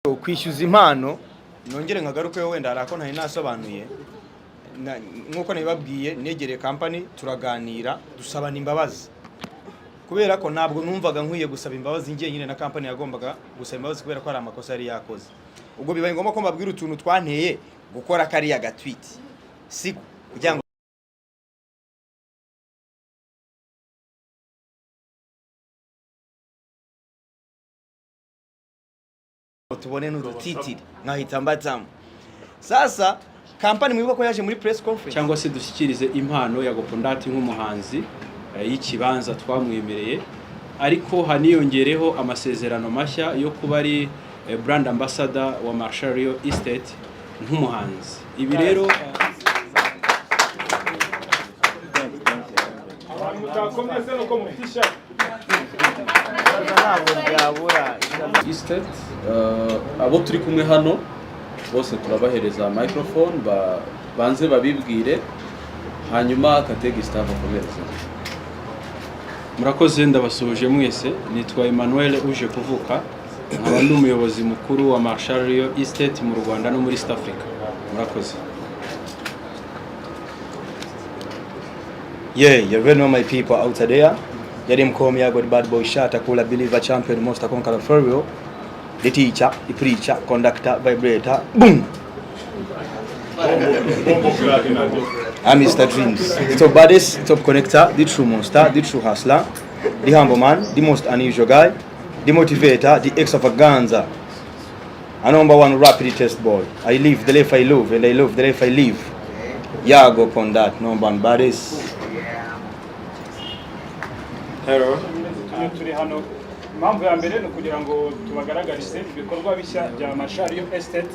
kwishyuza impano nongere nkagaruke wenda harako ntari nasobanuye nkuko nabibabwiye negereye company turaganira dusabana imbabazi kubera ko ntabwo numvaga nkwiye gusaba imbabazi ngiye nyine na company yagombaga gusaba imbabazi kubera ko ari amakosa yari yakoze ubwo bibaye ngomba ko mbabwira utuntu twanteye gukora kariya gatweet si kugira ngo tubone n'udutitiri nkahita mbatamo sasa company mwibuka ko yaje muri press conference cyangwa se dushyikirize impano ya Gopondati nk'umuhanzi y'ikibanza twamwemereye ariko haniyongereho amasezerano mashya yo kuba ari brand ambassador wa Marshall Real Estate nk'umuhanzi. Ibi rero Estate abo turi kumwe hano bose turabahereza microphone banze babibwire hanyuma Katege staff akomereza. Murakoze ndabasuje mwese, nitwa Emmanuel uje kuvuka, nkaba ndi umuyobozi mukuru wa Marshall Real Estate mu Rwanda no muri East Africa. Murakoze. Yeah, you know my people out there. Yari mkomi ya God Bad Boy Shata Kula Believer Champion Monster Conqueror Ferro. The teacher, the preacher, conductor, vibrator, boom. I'm Mr. Dreams. The top baddest, top connector, the true monster, the true hustler, the humble man, the most unusual guy, the motivator, the extravaganza. A number one rapid test boy. I live the life I love, and I love the life I live. Yago Pondat, number one baddest. Hello. Turi hano impamvu ya mbere no kugira ngo tubagaragarize ibikorwa bishya bya Marshall Real Estate.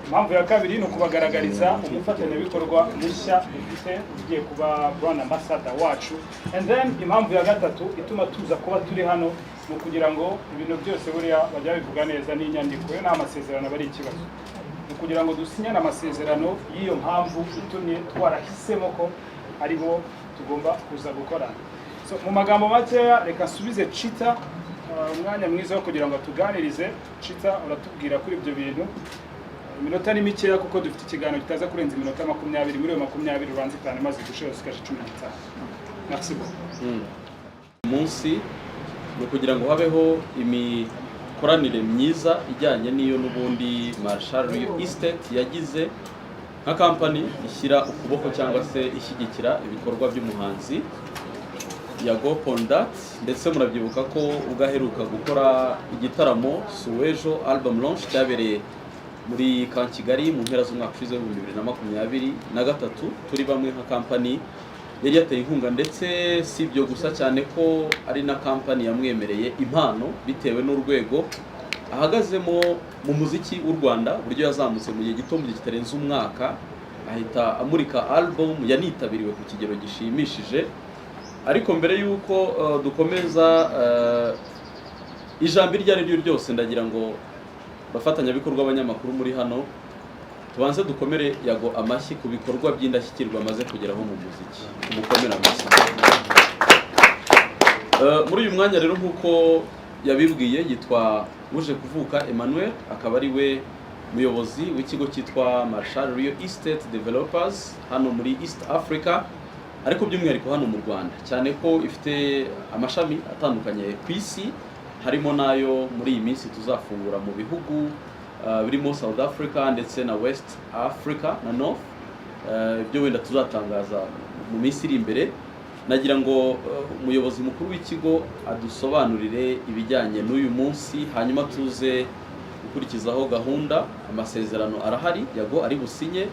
Impamvu ya kabiri no kubagaragariza umufatanyabikorwa mushya dufite ugiye kuba brand ambassador wacu. And then impamvu ya gatatu ituma tuza kuba turi hano no kugira ngo ibintu byose buriya bajya bivuga neza n'inyandiko yo n'amasezerano bari ikibazo. No kugira ngo dusinyane amasezerano y'iyo mpamvu itumye twarahisemo ko aribo tugomba kuza gukorana. So mu magambo makeya reka subize Chita umwanya mwiza wo kugira ngo tuganirize. Chita uratubwira kuri ibyo bintu iminota ni mikeya kuko dufite ikiganiro kitaza kurenza iminota 20 muri 20 uranze cyane maze gushira usikaje 15. Merci beaucoup. Munsi no kugira ngo habeho imikoranire myiza ijyanye n'iyo n'ubundi Marshall Real Estate yagize nka company ishyira ukuboko cyangwa se ishyigikira ibikorwa by'umuhanzi ya Gopondati, ndetse murabyibuka ko ugaheruka gukora igitaramo Suwejo album launch cyabereye muri Kigali mu mpera z'umwaka ushize wa 2023 turi bamwe nka company yari yateye inkunga, ndetse si ibyo gusa cyane ko ari na company yamwemereye impano bitewe n'urwego ahagazemo mu muziki w'u Rwanda, buryo yazamutse mu gihe gito mu gihe kitarenze umwaka ahita amurika album yanitabiriwe ku kigero gishimishije. Ariko mbere yuko dukomeza ijambo iryo ari ryo ryose ndagira ngo bafatanyabikorwa abanyamakuru muri hano tubanze dukomere Yago amashyi ku bikorwa by'indashyikirwa amaze kugeraho mu muziki. Umukomera amashyi. Muri uyu mwanya rero nkuko yabibwiye yitwa uje kuvuka Emmanuel, akaba ari we muyobozi w'ikigo cyitwa Marshall Real Estate Developers hano muri East Africa, ariko by'umwihariko hano mu Rwanda, cyane ko ifite amashami atandukanye ku isi, harimo nayo muri iyi minsi tuzafungura mu bihugu birimo South Africa ndetse na West Africa na North. Ibyo wenda tuzatangaza mu minsi iri imbere. Nagira ngo umuyobozi mukuru w'ikigo adusobanurire ibijyanye n'uyu munsi, hanyuma tuze gukurikizaho gahunda. Amasezerano arahari Yago ari businye,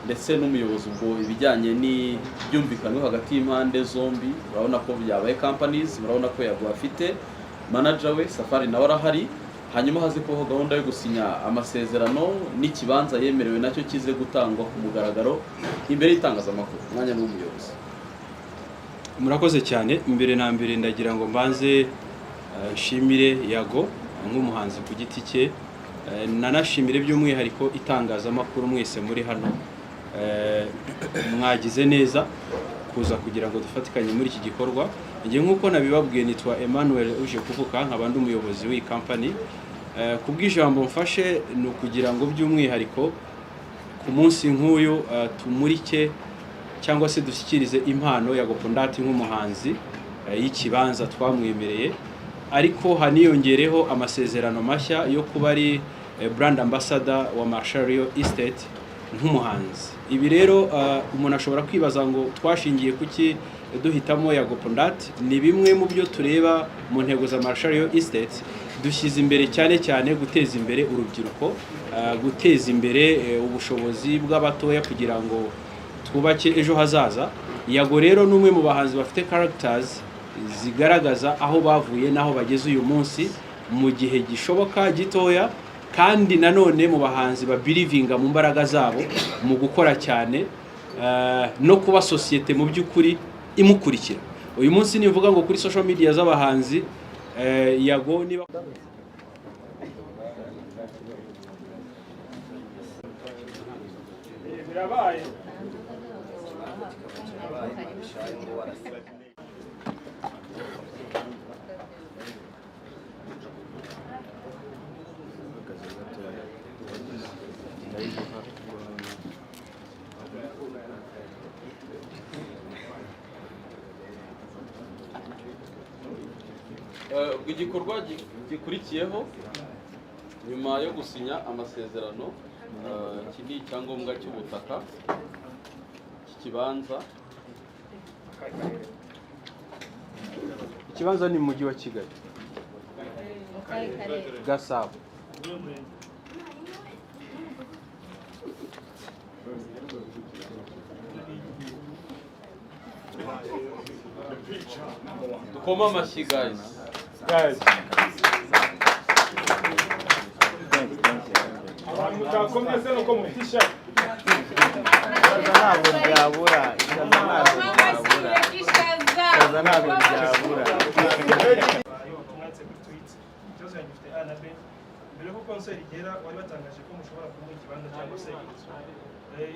ndetse n'umuyobozi ubwo ibijyanye n'ibyumvikanwe hagati y'impande zombi. Urabona ko byabaye companies, murabona ko Yago afite manager we Safari nawe arahari, hanyuma haze kubaho gahunda yo gusinya amasezerano n'ikibanza yemerewe nacyo kize gutangwa ku mugaragaro imbere y'itangazamakuru. Umwanya n'umuyobozi. Murakoze cyane. Imbere na mbere ndagira ngo mbanze nshimire Yago nk'umuhanzi ku giti cye, nanashimire by'umwihariko itangazamakuru mwese muri hano. Mwagize neza kuza kugira ngo dufatikanye muri iki gikorwa. Ngiye nkuko nabibabwiye nitwa Emmanuel uje kuvuka, nkaba ndi umuyobozi w'iyi company ku bw'ijambo mfashe ni ukugira ngo by'umwihariko ku munsi nk'uyu tumurike cyangwa se dushyikirize impano ya Gopondati nk'umuhanzi y'ikibanza twamwemereye, ariko haniyongereho amasezerano mashya yo kuba ari brand ambassador wa Marshall Real Estate nk'umuhanzi. Ibi rero umuntu ashobora kwibaza ngo twashingiye kuki duhitamo ya Gopondati. Ni bimwe mu byo tureba mu ntego za Marshall Real Estate, dushyize imbere cyane cyane guteza imbere urubyiruko, guteza imbere ubushobozi bw'abatoya kugira ngo twubake ejo hazaza. Yago rero n'umwe mu bahanzi bafite characters zigaragaza aho bavuye n'aho bageze uyu munsi mu gihe gishoboka gitoya, kandi nanone mu bahanzi babirivinga mu mbaraga zabo mu gukora cyane no kuba societe mu by'ukuri imukurikira. Uyu munsi nivuga ngo kuri social media z'abahanzi Yago niba birabaye igikorwa gikurikiyeho nyuma yo gusinya amasezerano, iki ni icyangombwa cy'ubutaka cy'ikibanza. ikibanza ni mu mujyi wa Kigali, Gasabo. Dukoma amashyi guys. abantu mutakomye se nuko mutisha ntabwo byabura mbere ko konseri igera wari batangaje ko mushobora kumuha ikibanza cyangwa se inzu.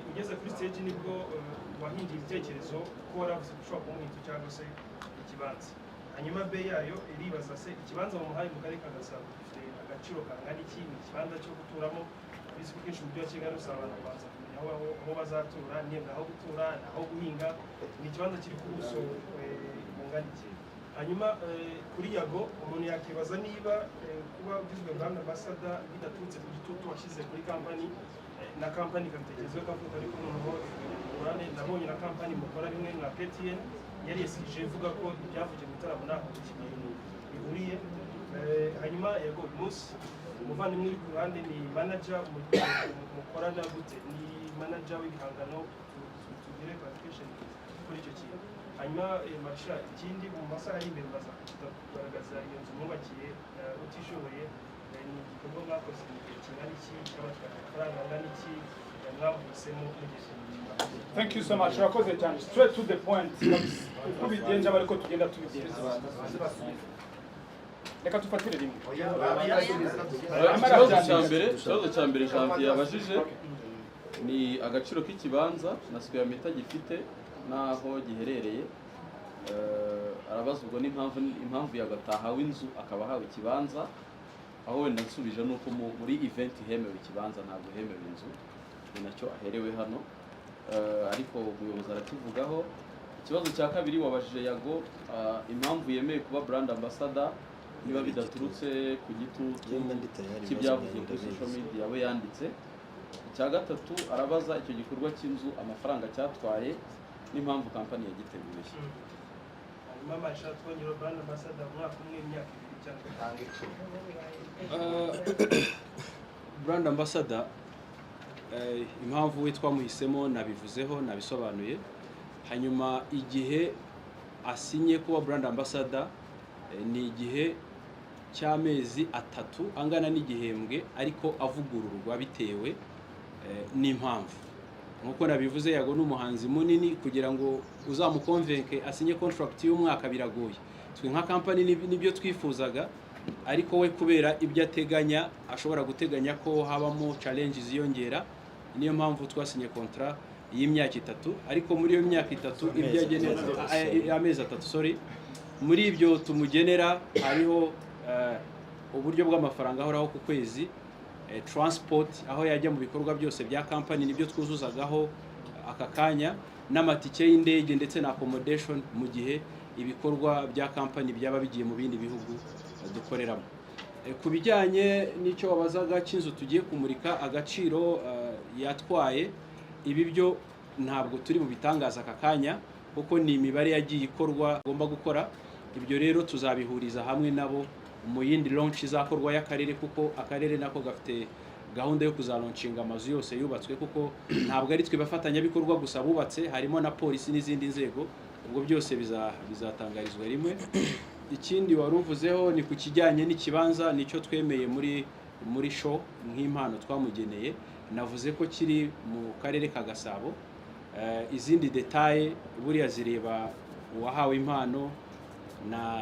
Ugeze kuri stage nibwo wahinduye ibitekerezo ko waravuze ko ushobora kumuha inzu cyangwa se ikibanza. Hanyuma be yayo iribaza se ikibanza mumuhaye mu karere ka Gasabo gifite agaciro kangana iki? Ni ikibanza cyo guturamo, bizi ko kenshi umujyi wa Kigali usaba abantu kubanza kumenya aho bazatura, niba aho gutura, aho guhinga. Ni ikibanza kiri ku buso bungana iki? Hanyuma kuri Yago umuntu yakibaza niba kuba ugizwe brand ambassador bidaturutse ku gitutu washyize kuri company na company ikabitekerezo kavuga ariko noneho urane nabonye na company mukora rimwe na PTN yari yesije ivuga ko ibyavuye mu gitaramo naho ikintu bihuriye. Hanyuma Yago Musi umuvandimwe uri ku ruhande ni manager mukorana gute? Ni manager w'ibihangano, tugire clarification kuri icyo kintu. Hanyuma Marshall, ikindi mu masaha ari imbere baza kugaragaza iyo nzu mwubakiye utishoboye, ni igikorwa mwakoze mu gihe kingana iki, cyabatwara amafaranga angana iki, mwavutsemo mugeze mu gihe? Thank you so much. Urakoze cyane, straight to the point. Uko bigenza bariko tugenda tubigenza. Reka tufatire rimwe. Ikibazo cya mbere Janvier yabajije ni agaciro k'ikibanza na square meter gifite n'aho giherereye. Arabaza ubwo n'impamvu yagatahawe inzu akaba ahawe ikibanza, aho wenda nsubije nuko muri event hemewe ikibanza ntabwo hemewe inzu, ni nacyo aherewe hano, ariko umuyobozi arakivugaho. Ikibazo cya kabiri wabajije Yago impamvu yemeye kuba brand ambassador niba bidaturutse ku gitutu cy'ibyavuye kuri social media we yanditse. Icya gatatu arabaza icyo gikorwa cy'inzu amafaranga cyatwaye n'impamvu company yagiteguye. Hanyuma Marshall, twongera brand ambassador umwaka umwe imyaka 2 cyangwa 5. Brand ambassador impamvu we twamuhisemo nabivuzeho, nabisobanuye. Hanyuma igihe asinye kuba brand ambassador ni igihe cy'amezi 3 angana n'igihembwe, ariko avugururwa bitewe n'impamvu. Nkuko nabivuze Yago n'umuhanzi munini, kugira ngo uzamukonvenke asinye contract y'umwaka biragoye. Twe nka company nibyo twifuzaga, ariko we kubera ibyo ateganya ashobora guteganya ko habamo challenges ziyongera, niyo mpamvu twasinye contrat y'imyaka 3. Ariko muri iyo myaka 3 ibyo yagenera amezi 3 sorry, muri ibyo tumugenera hariho uburyo bw'amafaranga ahoraho ku kwezi, transport aho yajya mu bikorwa byose bya company nibyo twuzuzagaho aka kanya, n'amatike y'indege ndetse na accommodation mu gihe ibikorwa bya company byaba bigiye mu bindi bihugu dukoreramo. Ku bijyanye n'icyo wabazaga cy'inzu tugiye kumurika agaciro yatwaye, ibi byo ntabwo turi mu bitangaza aka kanya kuko ni imibare yagiye ikorwa igomba gukora. Ibyo rero tuzabihuriza hamwe nabo mu yindi launch izakorwa y'akarere, kuko akarere nako gafite gahunda yo kuzalaunchinga amazu yose yubatswe, kuko ntabwo ari twe bafatanyabikorwa gusa bubatse, harimo na polisi n'izindi nzego. Ubwo byose bizatangarizwa rimwe. Ikindi waruvuzeho ni ku kijyanye n'ikibanza, nicyo twemeye muri show nk'impano twamugeneye. Navuze ko kiri mu karere ka Gasabo. Izindi detaye buriya zireba uwahawe impano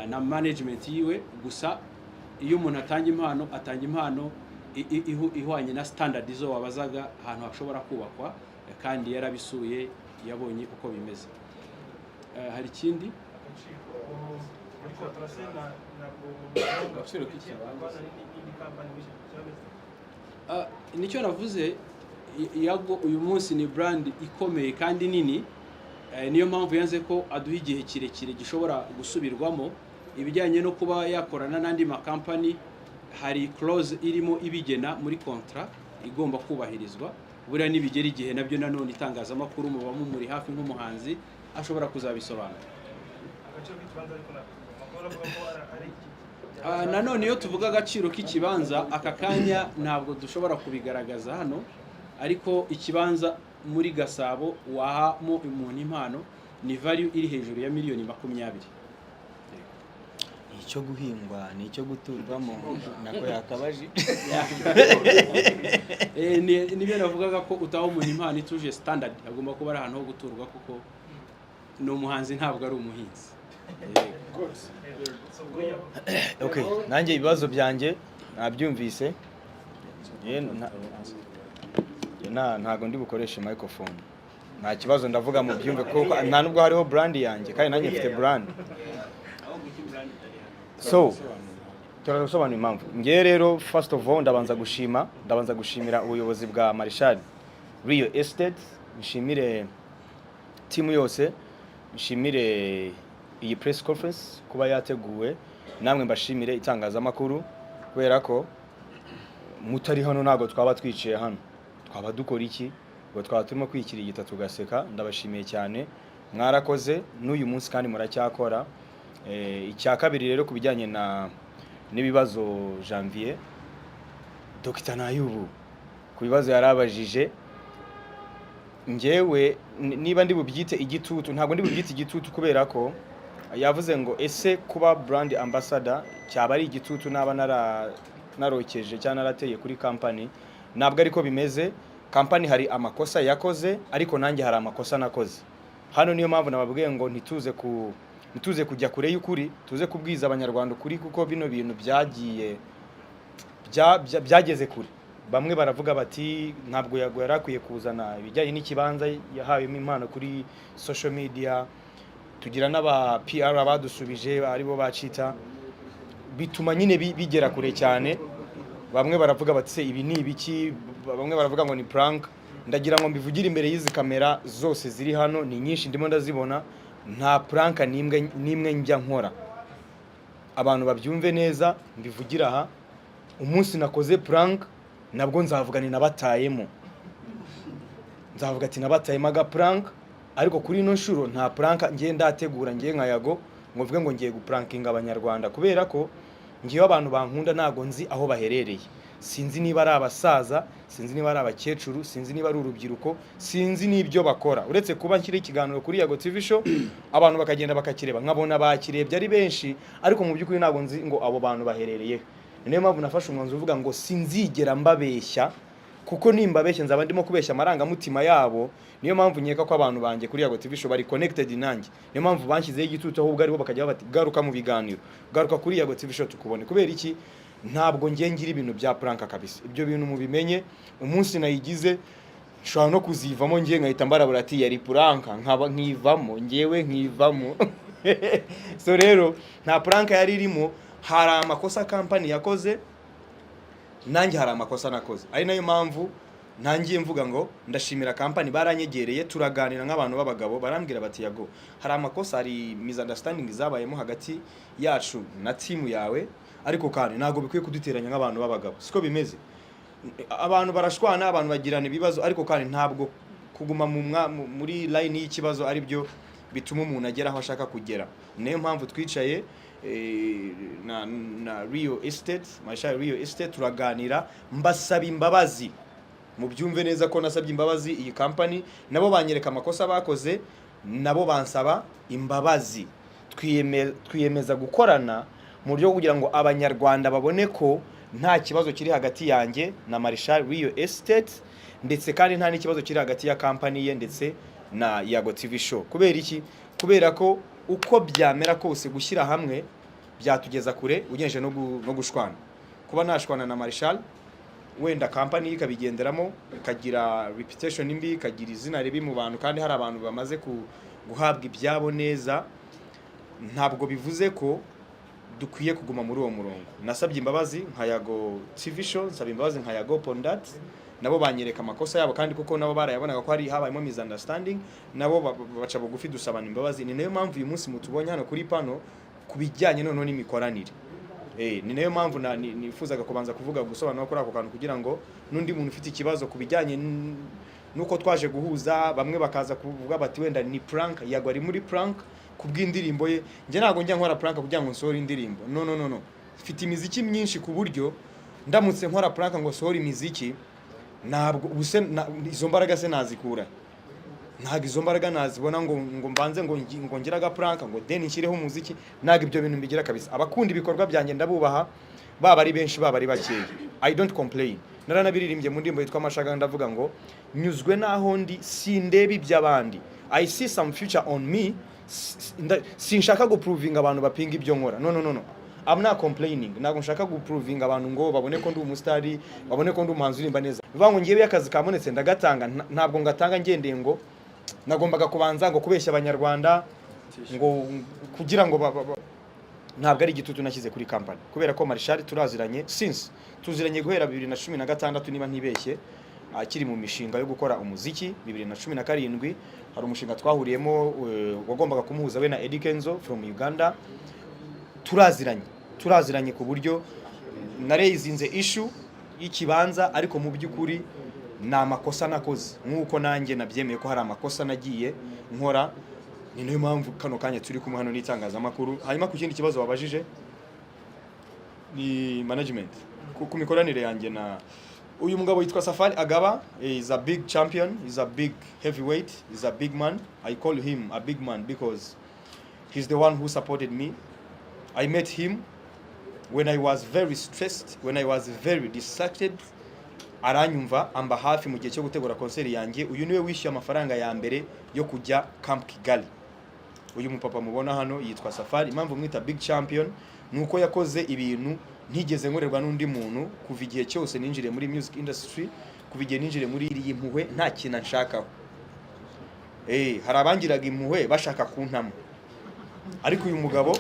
na management yiwe, gusa iyo umuntu atanga impano ihwanye na standard zo wabazaga ahantu hashobora kubakwa, kandi yarabisuye yabonye uko bimeze. Hari ikindi nicyo navuze, Yago uyu munsi ni brand ikomeye kandi nini, niyo mpamvu yanze ko aduha igihe kirekire gishobora gusubirwamo. Ibijyanye no kuba yakorana n'andi makampani, hari clause irimo ibigena muri contrat igomba kubahirizwa. Buriya nibigera igihe nabyo nanone itangazamakuru muba muri hafi nk'umuhanzi ashobora kuzabisobanura. Nanone iyo tuvuga agaciro k'ikibanza aka kanya ntabwo dushobora kubigaragaza hano, ariko ikibanza muri Gasabo wahamo umuntu impano ni value iri hejuru ya miliyoni 20. Icyo guhingwa ni icyo guturwamo nako yakabaje. Nibyo navugaga ko utaho umuntu impano ituje standard, agomba kuba ari ahantu ho guturwa, kuko no umuhanzi ntabwo ari umuhinzi. Okay, nanjye ibibazo byanjye nabyumvise. Ntago ndi bukoreshe microphone. Nta kibazo, ndavuga mu byumve kuko nta nubwo hariho brand yanjye, kandi nanjye mfite brand. So turasobanura impamvu. Ngiye rero first of all ndabanza gushimira ubuyobozi bwa Marshall Rio Estate, nshimire team yose, nshimire iyi press conference kuba yateguwe, namwe mbashimire itangazamakuru, kubera ko mutari hano ntago twaba twiciye hano, twaba dukora iki ngo twaba turimo kwikirigita tugaseka. Ndabashimiye cyane, mwarakoze n'uyu munsi kandi muracyakora. Icya kabiri rero kubijyanye n'ibibazo Janvier, Dr. Nayubu ku bibazo yarabajije, ngewe niba ndi bubyite igitutu, ntabwo ndi bubyite igitutu, kubera ko yavuze ngo ese kuba brand ambassador cyaba ari igitutu naba narokeje cyangwa narateye kuri company. Ntabwo ariko bimeze. Company hari amakosa yakoze, ariko nanjye hari amakosa nakoze. Hano niyo mpamvu nababwiye ngo ntituze kujya kure y'ukuri, tuze kubwiza abanyarwanda ukuri, kuko bino bintu byageze kure. Bamwe baravuga bati ntabwo yarakwiye kuzana ibijyanye n'ikibanza yahawemo impano kuri social media. Tugira n'aba PR badusubije aribo bacita, bituma nyine bigera kure cyane. Bamwe baravuga bati ibi ni ibiki, bamwe baravuga ngo ni prank. Ndagira ngo mbivugire imbere y'izi kamera zose ziri hano, ni nyinshi ndimo ndazibona. Nta prank nimwe njya nkora, abantu babyumve neza. Mbivugira aha, umunsi nakoze prank nabwo nzavuga ni nabatayemo, nzavuga ati nabatayemo aga prank. Ariko kuri ino nshuro nta prank ngiye ndategura, ngiye nka Yago ngo mvuge ngo ngiye guprankinga abanyarwanda, kubera ko ngiye abantu bankunda ntago nzi aho baherereye. Sinzi niba ari abasaza, sinzi niba ari abakecuru, sinzi niba ari urubyiruko, sinzi n'ibyo bakora. Uretse kuba nkiri ikiganiro kuri Yago TV show, abantu bakagenda bakakireba, nkabona bakirebye ari benshi, ariko mu by'ukuri ntago nzi ngo abo bantu baherereye. Niyo mpamvu nafashe umwanzuro uvuga ngo sinzigera mbabeshya, kuko nimbabeshya nzaba ndimo kubeshya amarangamutima yabo. Niyo mpamvu nkeka ko abantu banjye kuri Yago TV show bari connected nanjye. Niyo mpamvu banshyizeho igitutu, ahubwo aribo bakajya bati garuka mu biganiro, garuka kuri Yago TV show tukubone. Kubera iki? Ntabwo ngiye ngira ibintu bya prank kabisa. Ibyo bintu mubimenye, umunsi nayigize nshobora no kuzivamo ngiye nkahita mbarabura ati yari prank, nkivamo ngewe nkivamo. So rero nta prank yari irimo. hari amakosa company yakoze, nanjye hari amakosa nakoze. Ari nayo mpamvu ntangiye mvuga ngo ndashimira company baranyegereye, turaganira nk'abantu b'abagabo, barambwira bati Yago, hari amakosa, hari misunderstanding zabayemo hagati yacu na team yawe, ariko kandi ntago bikwiye kuduteranya nk'abantu b'abagabo. Siko bimeze. Abantu barashwana, abantu bagirana ibibazo, ariko kandi ntabwo kuguma muri line y'ikibazo ari byo bituma umuntu agera aho ashaka kugera. Niyo mpamvu twicaye na Rio Estate, Marshall Rio Estate, turaganira, mbasaba imbabazi. Mu byumve neza ko nasabye imbabazi iyi company, nabo banyereka amakosa bakoze, nabo bansaba imbabazi. Twiyemeza gukorana mu buryo kugira ngo abanyarwanda babone ko nta kibazo kiri hagati yanjye na Marshall Rio Estate, ndetse kandi nta n'ikibazo kiri hagati ya company ye ndetse na Yago TV show. Kubera iki? Kubera ko uko byamera kose gushyira hamwe byatugeza kure ugenje no gushwana. Kuba nashwana na Marshall, wenda company ikabigenderamo, ikagira reputation imbi, ikagira izina ribi mu bantu, kandi hari abantu bamaze guhabwa ibyabo neza, ntabwo bivuze ko dukwiye kuguma muri uwo murongo. Nasabye imbabazi nka Yago TV show, nsabye imbabazi nka Yago Pondat, nabo banyereka amakosa yabo, kandi kuko nabo barayabonaga ko hari habayemo misunderstanding, nabo baca bugufi dusabana imbabazi. Ni nayo mpamvu uyu munsi mutubonye hano kuri pano kubijyanye none n'imikoranire. Ni nayo mpamvu nifuzaga kubanza kuvuga gusobanura kuri ako kantu, kugira ngo n'undi muntu ufite ikibazo kubijyanye nuko twaje guhuza, bamwe bakaza kuvuga bati wenda ni prank, Yago ari muri prank kubw'indirimbo ye. Nje ntago njya nkora prank kugira ngo nsohore indirimbo, no. Mfite imiziki myinshi ku buryo ndamutse nkora prank ngo sohore imiziki, ntabwo izo mbaraga se nazikura. Ntabwo izo mbaraga nazibona ngo mbanze ngo ngira aga prank ngo then nshyireho umuziki. Ntabwo ibyo bintu mbigira kabisa. Abakunda ibikorwa byanjye ndabubaha, baba ari benshi baba ari bakeya. I don't complain. Naranabiririmbye mu ndirimbo yitwa Amashaga, ndavuga ngo nyuzwe naho ndi, sindeba iby'abandi. I see some future on me. Sinshaka guprovinga abantu bapinga ibyo nkora. No. I'm not complaining. Ntabwo nshaka guprovinga abantu ngo babone ko ndi umusitari, babone ko ndi umuhanzi urimba neza. Bivuga ngo ngiye akazi kabonetse ndagatanga, ntabwo ngatanga ngendeye ngo nagombaga kubanza ngo kubeshya abanyarwanda ngo kugira ngo ntabwo ari igitutu nashyize kuri company. Kubera ko Marshall tuziranye guhera 2016 niba ntibeshye, akiri mu mishinga yo gukora umuziki. 2017 hari umushinga twahuriyemo wagombaga kumuhuza we na Eddie Kenzo from Uganda. Turaziranye ku buryo narezinze issue y'ikibanza, ariko mu by'ukuri ni amakosa nakoze, nk'uko nanjye nabyemeye ko hari amakosa nagiye nkora. Ni nayo mpamvu kano kanya turi kumwe hano n'itangazamakuru. Hanyuma ku kindi kibazo wabajije ni management ku mikoranire yanjye na uyu mugabo yitwa Safari Agaba. Is a big champion, is a big heavyweight, is a big man. I call him a big man because he's the one who supported me. I met him when I was very stressed, when I was very distracted. Aranyumva, amba hafi mu gihe cyo gutegura concert yanjye. Uyu niwe wishyuye amafaranga ya mbere yo kujya Camp Kigali. Uyu mupapa mubona hano yitwa Safari. Impamvu mwita big champion nuko yakoze ibintu ntigeze nkorerwa n'undi muntu kuva igihe cyose ninjire muri music industry, kuva igihe ninjire muri iri impuhwe nta kintu nshakaho. Hari abangiraga impuhwe bashaka kuntama, ariko uyu mugabo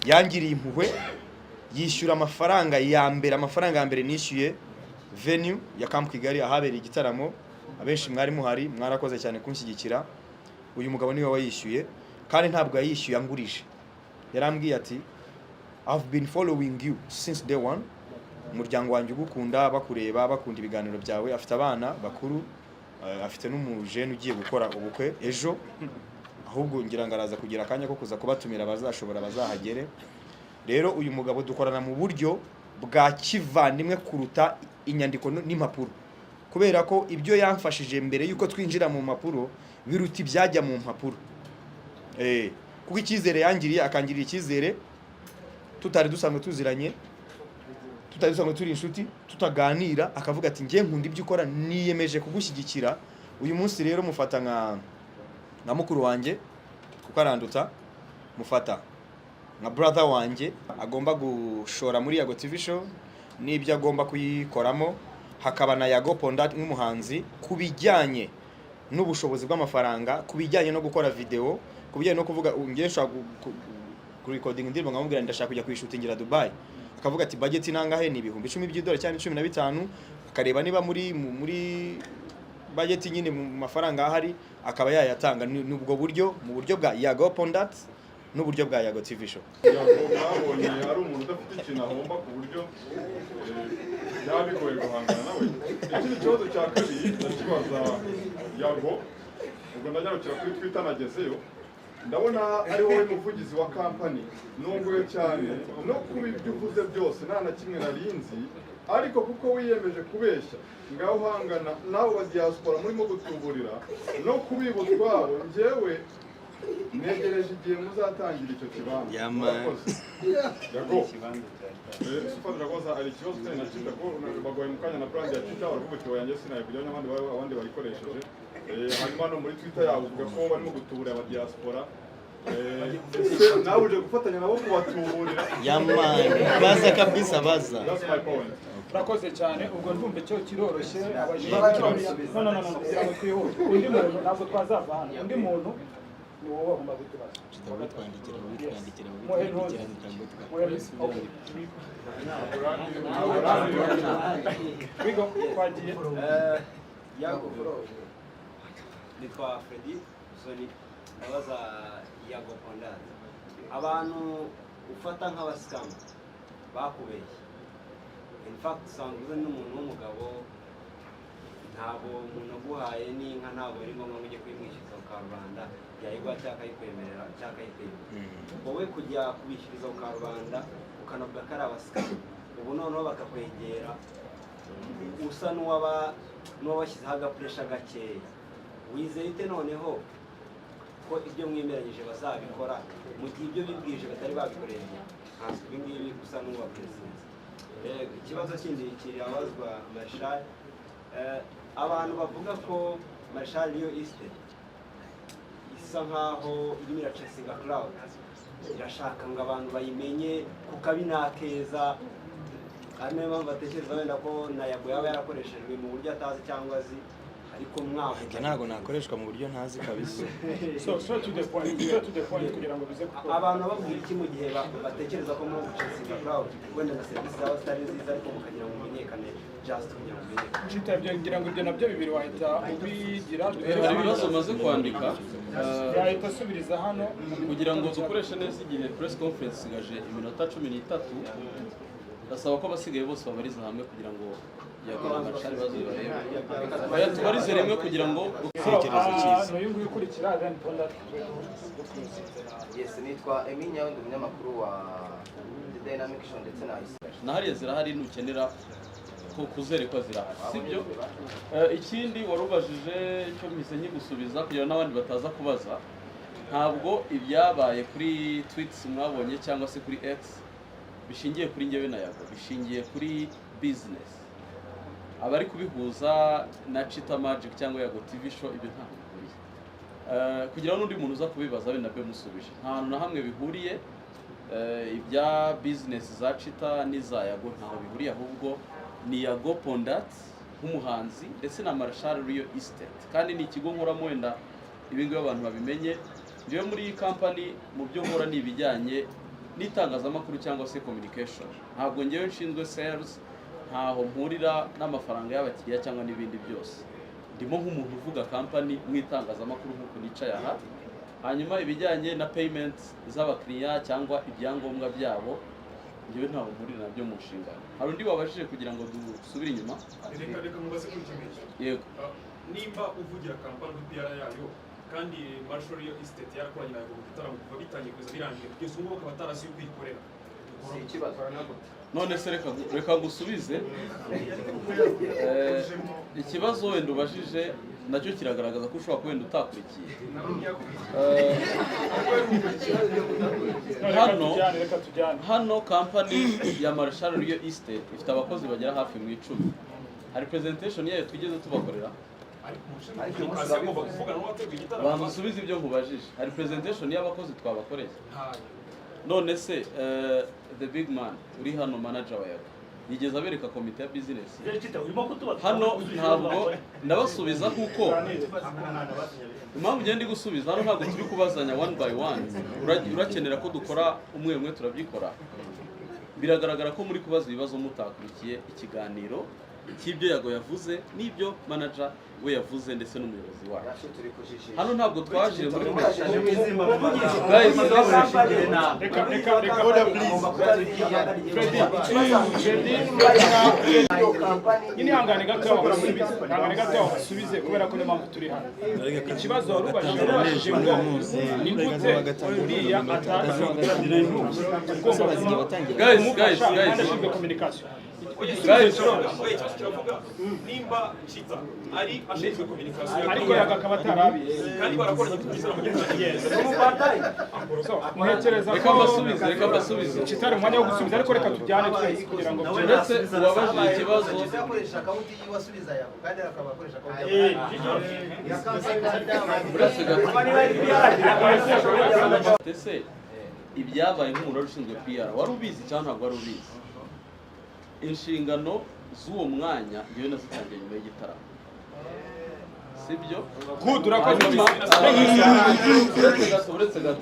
yangiriye impuhwe, yishyura amafaranga ya mbere nishyuye venue ya Camp Kigali ahabereye igitaramo. Abenshi mwari muhari, mwarakoze cyane kunshyigikira. Uyu mugabo niwe wayishyuye, kandi ntabwo yayishyuye angurije. Yarambwiye ati I've been following you since day one. Umuryango wanjye ugukunda, bakureba, bakunda ibiganiro byawe. Afite abana bakuru, afite n'umujene ugiye gukora ubukwe ejo, ahubwo ngira ngo araza kugira akanya ko kuza kubatumira bazashobora bazahagere. Rero uyu mugabo dukorana mu buryo bwa kivandimwe kuruta inyandiko n'impapuro, kubera ko ibyo yamfashije mbere yuko twinjira mu mpapuro biruta ibyajya mu mpapuro. Kuko icyizere yangiriye, akangirira icyizere tutari dusanzwe tuziranye, tutari dusanzwe turi inshuti, tutaganira, akavuga ati ngiye nkunda ibyo ukora, niyemeje kugushyigikira. Uyu munsi rero mufata nka mukuru wanjye kuko aranduta, mufata nka brother wanjye agomba gushora muri Yago TV show n'ibyo agomba kuyikoramo. Hakaba na Yago Pondat nk'umuhanzi kubijyanye n'ubushobozi bw'amafaranga, kubijyanye no gukora video, kubijyanye no kuvuga ngiye nshaka recording indirimbo nkamubwira ndashaka kujya kuyishutingira Dubai akavuga ati budget nangahe ni ibihumbi 10 by'idolari cyangwa 15 akareba niba muri budget nyine mu mafaranga ahari akaba yayatanga n'ubwo buryo mu buryo bwa Yago Pondat n'uburyo bwa Yago TV show. Nabonye ari umuntu udafite ikintu ahomba ku buryo yabigoye guhangana nawe. Ikindi kibazo cya kabiri ndakibaza Yago, ubwo ndanyarukira kuri Twitter nagezeyo, ndabona ari wowe muvugizi wa company nunguye cyane no kuba ibyo uvuze byose nta na kimwe narinzi, ariko kuko wiyemeje kubeshya ngaho uhangana nawe wa diaspora murimo gutuburira no kubibutsa twabo njyewe negereje igihe muzatangira icyo kibanza. Yago Super Dragoza ari ikibazo cyane na Chita ko bagoye mu kanya na brand ya Chita baravuga ati oyanjye sinaye kujya n'abandi barikoresheje. Hanyuma no muri Twitter yawe uvuga ko barimo gutubura aba diaspora. Nawe uje gufatanya nabo kubatuburira. Baza kabisa baza. That's my point. Urakoze cyane ubwo ndumva cyo kiroroshye abajije no twihute undi muntu ntabwo twazava hano undi muntu ni wowe wagomba gutubaza Twandikira wigo twagiye Yago nitwa Freddy Soni ndabaza Yago Pondat abantu ufata nk'abascam bakubeshye in fact sanguze n'umuntu w'umugabo ntabwo umuntu aguhaye n'inka ntabwo ari ngombwa ngo ujye kwimwishyuza ku karubanda yayigwa cyangwa ayikwemerera cyangwa ayikwemera wowe kujya kubishyuriza ku karubanda ukanavuga ko ari abasikamu ubu noneho bakakwegera usa n'uwabashyizeho agapuresha gakeya wizeye ute noneho ko ibyo mwemeranyije bazabikora mu gihe ibyo bibwije batari babikoreye ntabwo ibi ngibi usa n'uwapuresinze. Ikibazo kindi kirabazwa Marshal, abantu bavuga ko Marshal Rio Estate isa nkaho irimo iracesinga cloud irashaka ngo abantu bayimenye ku kabi n'akeza, ari nayo mpamvu batekereza wenda ko na Yago yaba yarakoreshejwe mu buryo atazi cyangwa azi ariko mwavuga ntabwo nakoreshwa mu buryo ntazi kabisa. so to the point kugira ngo bize kuko abantu babwira iki mu gihe batekereza ko mu gucesinga cloud wenda na serivisi zaba zitari nziza ariko mukagira ngo mumenyekane just kugira ngo mumenyekane. Chita ngira ngo ibyo nabyo bibiri wahita ubigira hari ibibazo maze kwandika yahita asubiriza hano kugira ngo dukoreshe neza igihe press conference isigaje iminota 13 ndasaba ko abasigaye bose babariza hamwe kugira ngo Marshal bazo barebe tubarize rimwe kugira ngo Icyerekezo cyiza. uyu nguyu ukurikira then Pondat. Yes, nitwa Eminya ndi umunyamakuru wa The Dynamic Show ndetse na Isaac. nahariya zirahari nukenera kuzerekwa zirahari sibyo. Ikindi warubajije cyo mpise nkigusubiza kugira n'abandi bataza kubaza, ntabwo ibyabaye kuri tweets mwabonye cyangwa se kuri X bishingiye kuri njyewe na Yago, bishingiye kuri business. Abari kubihuza na Chita Magic cyangwa Yago TV show ibyo ntabwo bihuriye. Kugira n'undi muntu uza kubibaza be nabyo musubije nta hantu na hamwe bihuriye. Ibya business za Chita n'iza Yago ntaho bihuriye, ahubwo ni Yago Pondat nk'umuhanzi ndetse na Marshal Rio Estate, kandi ni ikigo nkoramo wenda ibingibi abantu babimenye. Ndiyo muri iyi company mu byo nkora ni ibijyanye n'itangazamakuru cyangwa se communication, ntabwo ngewe nshinzwe sales, ntaho mpurira n'amafaranga y'abakiriya cyangwa n'ibindi byose. Ndimo nk'umuntu uvuga company mu itangazamakuru nk'uko nicaye aha. Hanyuma ibijyanye na payment z'abakiriya cyangwa ibyangombwa byabo ngewe ntaho mpurira nabyo mu nshingano. Hari undi wabashije kugira ngo dusubire inyuma? Reka mubaze kuri kimwe. Yego. Nimba uvugira kampani kuri PR yayo kandi Marshal Rio Estate yarakoranye nayo gutaramo kuva bitangiye kuza birangiye kugeza ubu bakaba batarasi kwikorera. Si ikibazo. None se reka gusubize. Ikibazo wenda ubajije nacyo kiragaragaza ko ushobora kwenda utakurikiye. Hano company ya Marshal Rio Estate ifite abakozi bagera hafi mu 10. Hari presentation yayo twigeze tubakorera. Abantu usubize ibyo nkubajije. Hari presentation y'abakozi twabakoreye. None se the big man uri hano manager wa Yago yigeze abereka komite ya business. Hano ntabwo ndabasubiza kuko impamvu ngenda gusubiza hano ntabwo turi kubazanya one by one, urakenera ko dukora umwe umwe turabyikora. Biragaragara ko muri kubaza ibibazo mutakurikiye ikiganiro cy'ibyo Yago yavuze n'ibyo manager we yavuze ndetse n'umuyobozi wacu. Hano ntabwo twaje muri Ihangane gato basubize kubera ko n'impamvu turi hano. Ikibazo warubajije ni gute uriya guys nimba Chita ari ashinzwe communication ariko yakakaba atarabizi kandi barakora igitubiza mu gihe reka mbasubize kitari umwanya wo gusubiza ariko reka tujyane twese kugira ngo uretse ubabajije ikibazo akoresha akawuti yiwasubiza Yago kandi akaba akoresha akawuti ese ibyabaye nk'umuntu wari ushinzwe PR wari ubizi cyangwa ntabwo wari ubizi? Inshingano z'uwo mwanya ngewe nazitangiye nyuma y'igitaramo, sibyo? Uretse gato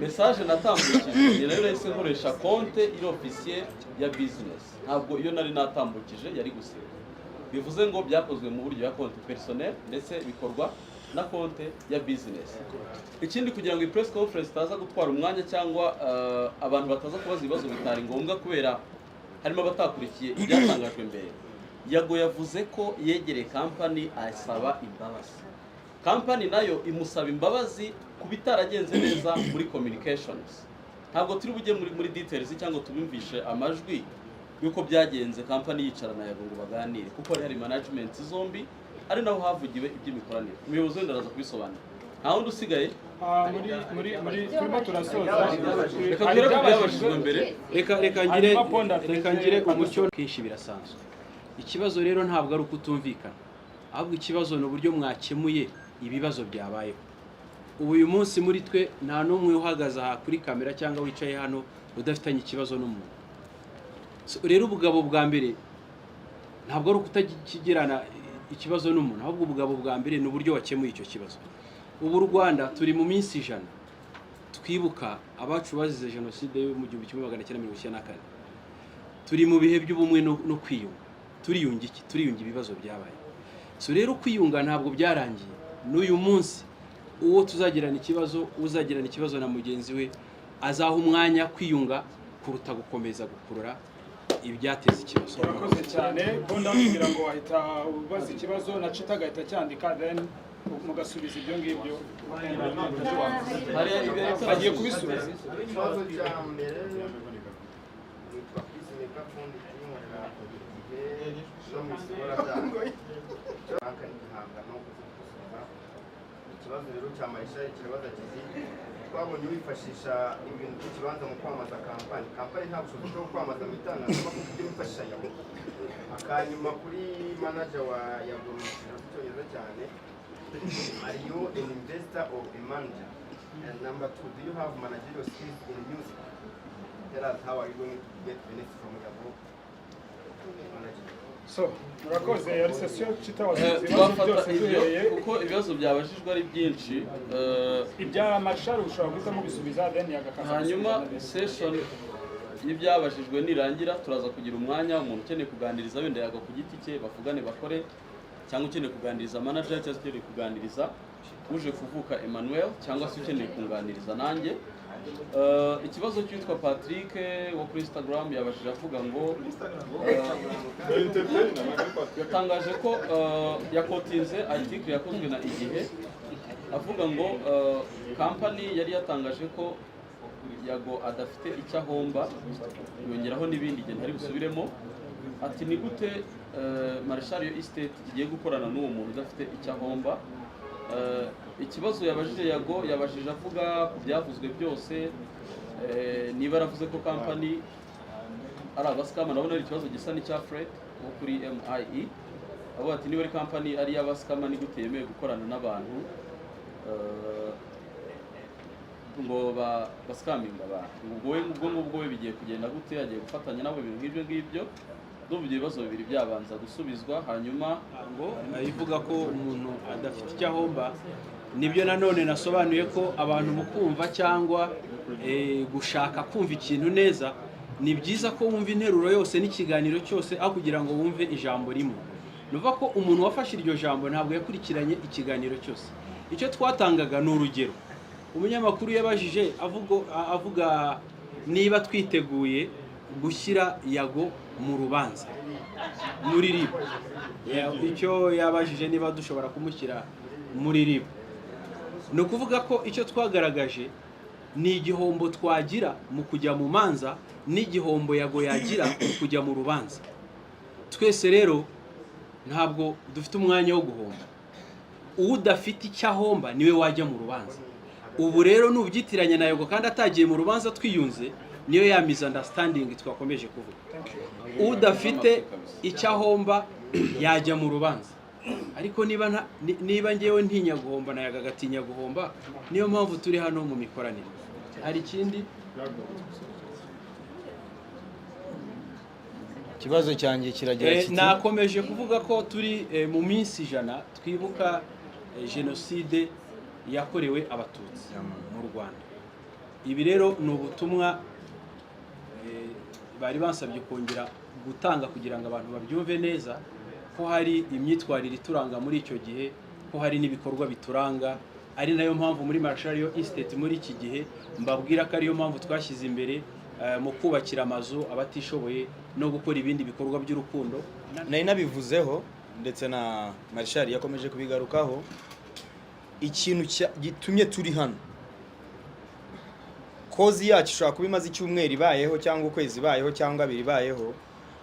message natambukije ni nayo nahise nkoresha konte iri officiel ya business, ntabwo iyo nari natambukije yari gusiba. Bivuze ngo byakozwe mu buryo ya konte personnel ndetse bikorwa na konte ya business. Ikindi kugira ngo press conference taza gutwara umwanya cyangwa abantu bataza kubaza ibibazo bitari ngombwa kubera harimo abatakurikiye ibyatangajwe mbere, Yago yavuze ko yegereye company asaba imbabazi. Company nayo imusaba imbabazi ku bitaragenze neza muri communications. Ntabwo turi bujye muri details cyangwa tubimvishe amajwi yuko byagenze company yicarana Yago ngo baganire kuko hari management zombi ari naho havugiwe iby'imikoranire. Umuyobozi wenda araza kubisobanura. Nta wundi usigaye muri turimo turasoza. Reka twere ko byabashijwe mbere. Reka ngire umucyo kenshi birasanzwe. Ikibazo rero ntabwo ari ukutumvikana, ahubwo ikibazo ni uburyo mwakemuye ibibazo byabayeho. Ubu uyu munsi muri twe nta n'umwe uhagaze aha kuri kamera cyangwa wicaye hano udafitanye ikibazo n'umuntu. Rero ubugabo bwa mbere ntabwo ari ukutakigirana ikibazo n'umuntu, ahubwo ubugabo bwa mbere ni uburyo wakemuye icyo kibazo. Ubu u Rwanda turi mu minsi 100 twibuka abacu bazize jenoside yo mu 1994. Turi mu bihe by'ubumwe no kwiyunga. Turiyunga ibibazo byabaye. So rero kwiyunga ntabwo byarangiye. N'uyu munsi uwo tuzagirana ikibazo na mugenzi we azaha umwanya kwiyunga kuruta gukomeza gukurura ibyateza ikibazo. Urakoze cyane bonda kugira ngo wahita ubaza ikibazo na Chita agahita cyandika then mugasubiza ibyo ngibyo. Agiye kubisubiza. Ikibazo cya mbere nitwa Kwisimeka Fundi kinyorera igihe no musibora byango cyangwa igihangano kuzuza. Ikibazo rero cya Maisha ikibazo kizi twabonye wifashisha ibintu by'ikibanza mu kwamaza kampani nta bushobozi bwo kwamaza mu itangazamakuru kuko bifashisha Yago. Akanyuma kuri manager wa Yago mu cyongereza cyane, are you an investor or a manager? And number 2, do you have managerial skills in music? Tell us how are you going to get benefits from Yago management? So, murakoze yari session Chita twafata ibyo kuko ibibazo byabashijwe ari byinshi. Ibya Marshal ushobora guhitamo bisubiza then yagakasa. Hanyuma session y'ibyabashijwe nirangira turaza kugira umwanya umuntu ukeneye kuganiriza wenda Yago ku giti cye bavugane bakore, cyangwa ukeneye kuganiriza manager cyangwa ukeneye kuganiriza uje kuvuka Emmanuel cyangwa se ukeneye kunganiriza nanjye. Ikibazo cyitwa Patrick wo kuri Instagram yabashije avuga ngo yatangaje ko yakotinze article yakozwe na Igihe avuga ngo company yari yatangaje ko Yago adafite icyo ahomba, yongeraho n'ibindi igihe ntari busubiremo. Ati ni gute Marshal Estate igiye gukorana n'uwo muntu udafite icyo ahomba? Ikibazo yabajije Yago yabashije avuga ku byavuzwe byose, niba aravuze ko company ari abaskama. Nabona ari ikibazo gisa n'icya Fred wo kuri MIE avuga ati niba ari company ari abaskama ni gute yemewe gukorana n'abantu ngo baskaminga abantu. Ubwo we bigiye kugenda gute, agiye gufatanya nabo ibintu ngibyo. ndumva ibyo bibazo bibiri byabanza gusubizwa hanyuma ngo ivuga ko umuntu adafite icyo ahomba. Nibyo nanone nasobanuye ko abantu mu kumva cyangwa gushaka kumva ikintu neza, ni byiza ko wumva interuro yose n'ikiganiro cyose aho kugira ngo wumve ijambo rimwe. Nuva ko umuntu wafashe iryo jambo ntabwo yakurikiranye ikiganiro cyose. Icyo twatangaga ni urugero. Umunyamakuru yabajije avuga niba twiteguye gushyira Yago mu rubanza muri RIB. Icyo yabajije niba dushobora kumushyira muri RIB. Ni ukuvuga ko icyo twagaragaje ni igihombo twagira mu kujya mu manza n'igihombo Yago yagira mu kujya mu rubanza. Twese rero ntabwo dufite umwanya wo guhomba. Udafite icyo ahomba niwe wajya mu rubanza. Ubu rero nubyitiranye na Yago kandi atagiye mu rubanza twiyunze, niyo ya misunderstanding twakomeje kuvuga. Udafite icyo ahomba yajya mu rubanza. Ariko niba ngewe ntinya guhomba na Yago agatinya guhomba, niyo mpamvu turi hano mu mikoranire. Hari ikindi ikibazo cyanjye kiragira kiti nakomeje kuvuga ko turi mu minsi 100 twibuka jenoside yakorewe abatutsi mu Rwanda. Ibi rero ni ubutumwa bari bansabye kongera gutanga kugira ngo abantu babyumve neza ko hari imyitwarire ituranga muri icyo gihe, ko hari n'ibikorwa bituranga. Ari nayo mpamvu muri Marshall Estate muri iki gihe mbabwira ko ariyo mpamvu twashyize imbere mu kubakira amazu abatishoboye no gukora ibindi bikorwa by'urukundo. nari nabivuzeho ndetse na Marshall yakomeje kubigarukaho. Ikintu gitumye turi hano, kozi yacu ishobora kuba imaze icyumweru ibayeho cyangwa ukwezi ibayeho cyangwa 2 ibayeho,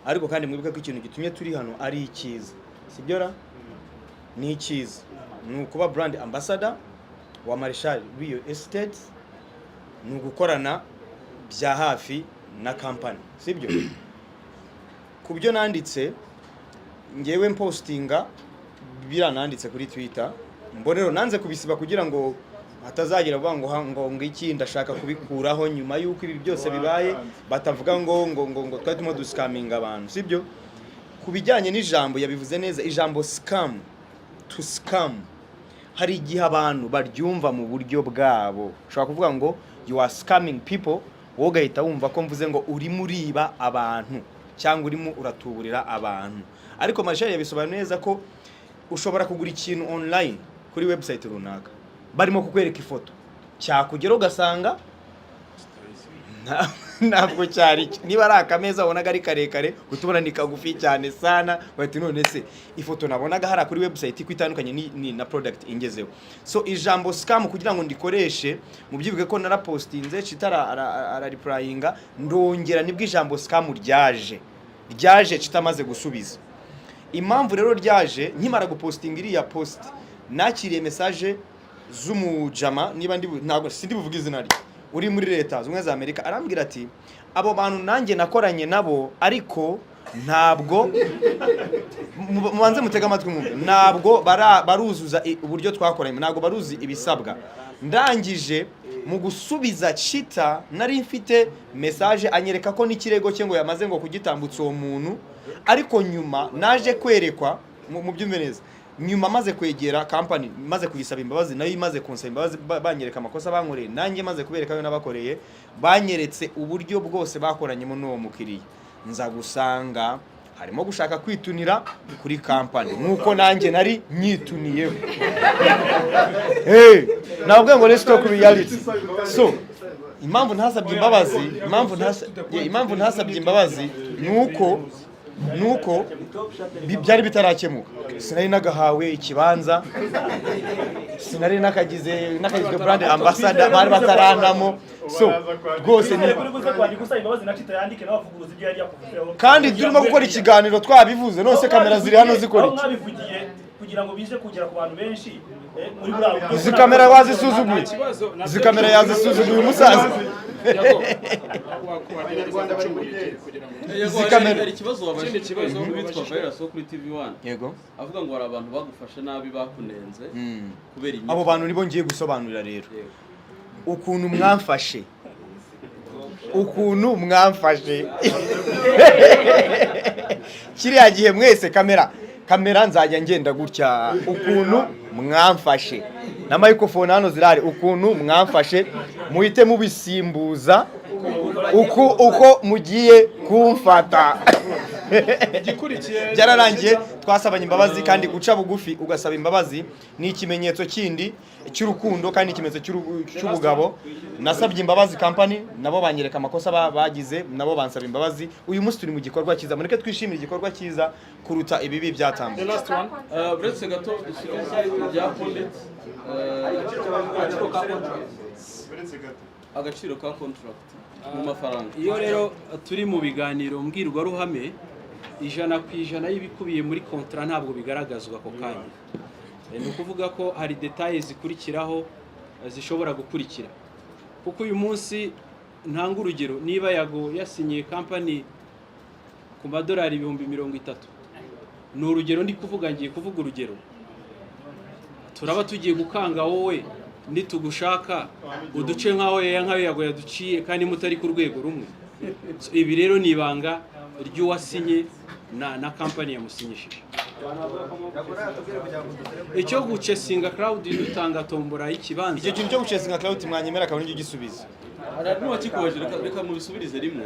ariko kandi mwibuke ko ikintu gitumye turi hano ari icyiza, sibyo ra? Ni icyiza, ni ukuba brand ambassador wa Marshall Real Estate, ni ugukorana bya hafi na company, sibyo? Kubyo nanditse ngewe postinga birananditse kuri Twitter, mbonero nanze kubisiba kugira ngo hatazagira vuga ngo iki ndashaka kubikuraho nyuma yuko ibi byose bibaye, batavuga ngo twatimo duscamming abantu, sibyo? Kubijyanye n'ijambo yabivuze neza, ijambo scam, to scam, hari igihe abantu baryumva mu buryo bwabo. Ushobora kuvuga ngo you are scamming people, wowe ugahita wumva ko mvuze ngo uri muriba abantu cyangwa urimo uratuburira abantu. Ariko Marshall yabisobanuye neza ko ushobora kugura ikintu online kuri website runaka, barimo kukwereka ifoto, cyakugera ugasanga ntabwo cyari, niba ari akameza wabonaga ari karekare utubona ni kagufi cyane sana, bati none se ifoto nabonaga hari kuri website kwitandukanye ni na product ingezeho. So ijambo scam kugira ngo ndikoreshe mu byivuge ko narapostinze Chitara ara replyinga, ndongera nibwo ijambo scam ryaje kitamaze gusubiza. Impamvu rero ryaje nkimara gupostinga iriya post, nakiriye message z'umujama, niba ntabwo sindi buvuga izina rye, uri muri leta z'umwe za Amerika, arambwira ati abo bantu nanjye nakoranye nabo, ariko ntabwo mubanze mutega amatwi mwumve, ntabwo baruzuza uburyo twakoranye, ntabwo baruzi ibisabwa. Ndangije mu gusubiza Chita nari mfite message anyereka ko n'ikirego cye ngo yamaze ngo kugitambutsa uwo muntu, ariko nyuma naje kwerekwa mu by'umeneza, nyuma maze kwegera company maze kuyisaba imbabazi, nayo imaze kunsaba imbabazi, banyereka amakosa bankoreye, nanjye maze kubereka yo nabakoreye, banyeretse uburyo bwose bakoranyemo n'uwo mukiriya. Nza gusanga harimo gushaka kwitunira kuri company nkuko nanjye nari nyituniyeho. Nabwo ngo let's talk reality. So impamvu ntasabye imbabazi nuko byari bitarakemuka. Sinari nagahawe ikibanza, sinari nakagizwe brand ambassador, bari bataranamo. So rwose ni kandi turimo gukora ikiganiro twabivuze, nose kamera ziri hano zikora iki kugira ngo bize kugera ku bantu benshi. Izi kamera wazisuzuguye, izi kamera yazisuzuguye umusaza. Izi kamera ikibazo wabashije ikibazo bitwa virus kuri TV1. Yego. Avuga ngo hari abantu bagufashe nabi bakunenze kubera abo bantu nibo ngiye gusobanurira rero. Ukuntu mwamfashe kiriya gihe mwese kamera nzajya ngenda gutya ukuntu mwamfashe na microphone hano zirari ukuntu mwamfashe muhite mubisimbuza uko mugiye kumfata. Byararangiye twasabanye imbabazi, kandi guca bugufi ugasaba imbabazi ni ikimenyetso kindi cy'urukundo kandi ikimenyetso cy'ubugabo. Nasabye imbabazi company, nabo banyereka amakosa bagize, nabo bansaba imbabazi. Uyu munsi turi mu gikorwa cyiza, mureke twishimire igikorwa cyiza kuruta ibibi byatambye. Uretse gato dusubiza bya Pondit, agaciro ka contract mu mafaranga. Iyo rero turi mu biganiro mbwirwaruhame, 100% y'ibikubiye muri kontra ntabwo bigaragazwa ako kanya. Ni ukuvuga ko hari details zikurikiraho zishobora gukurikira, kuko uyu munsi ntanga urugero, niba Yago yasinyiye company ku madolari 30,000, ni urugero ndi kuvuga, ngiye kuvuga urugero, turaba tugiye gukanga wowe nitugushaka uduce nkaho Yago yaduciye kandi mutari ku rwego rumwe. Ibi rero ni ibanga ry'uwasinye na company yamusinyishije. Icyo gucesinga crowd dutanga tombora y'ikibanza, icyo kintu cyo gucesinga crowd mwanyemera akaba n'icyo gisubizo. N'uwakikoje reka mubisubirize rimwe.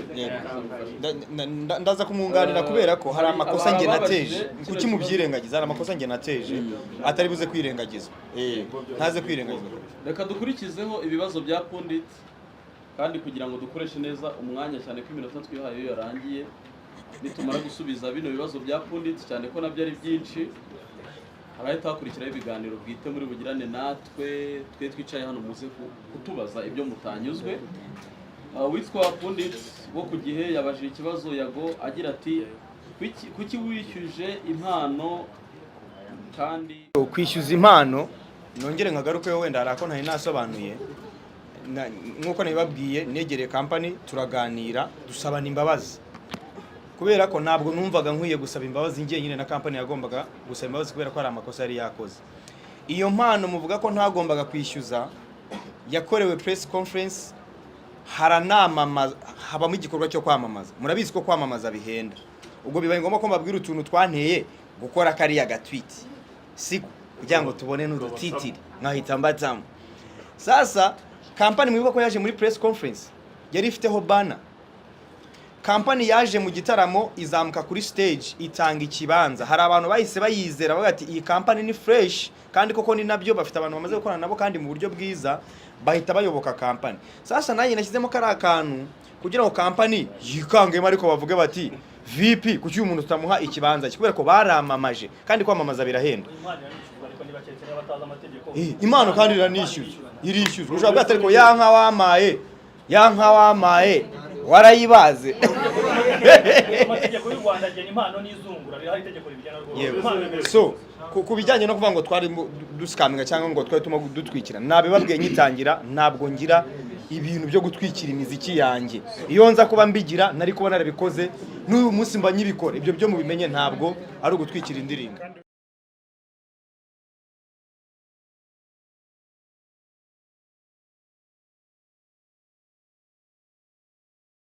Ndaza kumwunganira kubera ko hari amakosa nge nateje. Kuki mubyirengagiza? Hari amakosa nge nateje atari buze kwirengagizwa. Ntaze kwirengagizwa. Reka dukurikizeho ibibazo bya Pondit, kandi kugira ngo dukoreshe neza umwanya, cyane ko iminota twihaye yarangiye, nitumara gusubiza bino bibazo bya Pondit, cyane ko nabyo ari byinshi, harahita hakurikiraho ibiganiro bwite muri bugirane natwe, twe twicaye hano muze kutubaza ibyo mutanyuzwe. Witwa Pondit wo ku gihe yabajije ikibazo Yago agira ati kuki wishyuje impano kandi kwishyuza impano. Nongere nkagarukeho wenda harako ntari nasobanuye, nkuko nabibabwiye negereye company turaganira dusabana imbabazi, kubera ko ntabwo numvaga nkwiye gusaba imbabazi ngiye nyine na company yagombaga gusaba imbabazi kubera ko ari amakosa yari yakoze. Iyo mpano muvuga ko ntagombaga kwishyuza yakorewe press conference, haranamamaza, habamo igikorwa cyo kwamamaza. Murabizi ko kwamamaza bihenda, ubwo bibaye ngombwa ko mbabwira utuntu twanteye gukora kariya gatweet siku kugira ngo tubone n'udutitiri nkahita mbatamo. Sasa company mwibuka ko yaje muri press conference yari ifiteho banner. Company yaje mu gitaramo izamuka kuri stage itanga ikibanza, hari abantu bahise bayizera bagati iyi company ni fresh, kandi koko ni nabyo bafite abantu bamaze gukorana nabo kandi mu buryo bwiza, bahita bayoboka company. Sasa nanjye nashyizemo kari akantu kugira ngo company yikangemo, ariko bavuge bati VP kuki umuntu tutamuha ikibanza kubera ko baramamaje, kandi kwamamaza birahenda. Impano kandi irishyuzwa ushobora bwate, ariko yanka wamaye warayibaze. Amategeko y'u Rwanda agena impano n'izungura, hari itegeko ribigena rwose. So ku bijyanye no kuvuga ngo twari dusikaminga cyangwa ngo twari tuma dutwikira, nabibabwiye nyitangira, ntabwo ngira ibintu byo gutwikira imiziki yanjye. Iyo nza kuba mbigira nari kuba narabikoze, n'uyu munsi mba nyibikora. Ibyo byo mubimenye, ntabwo ari ugutwikira indirimbo.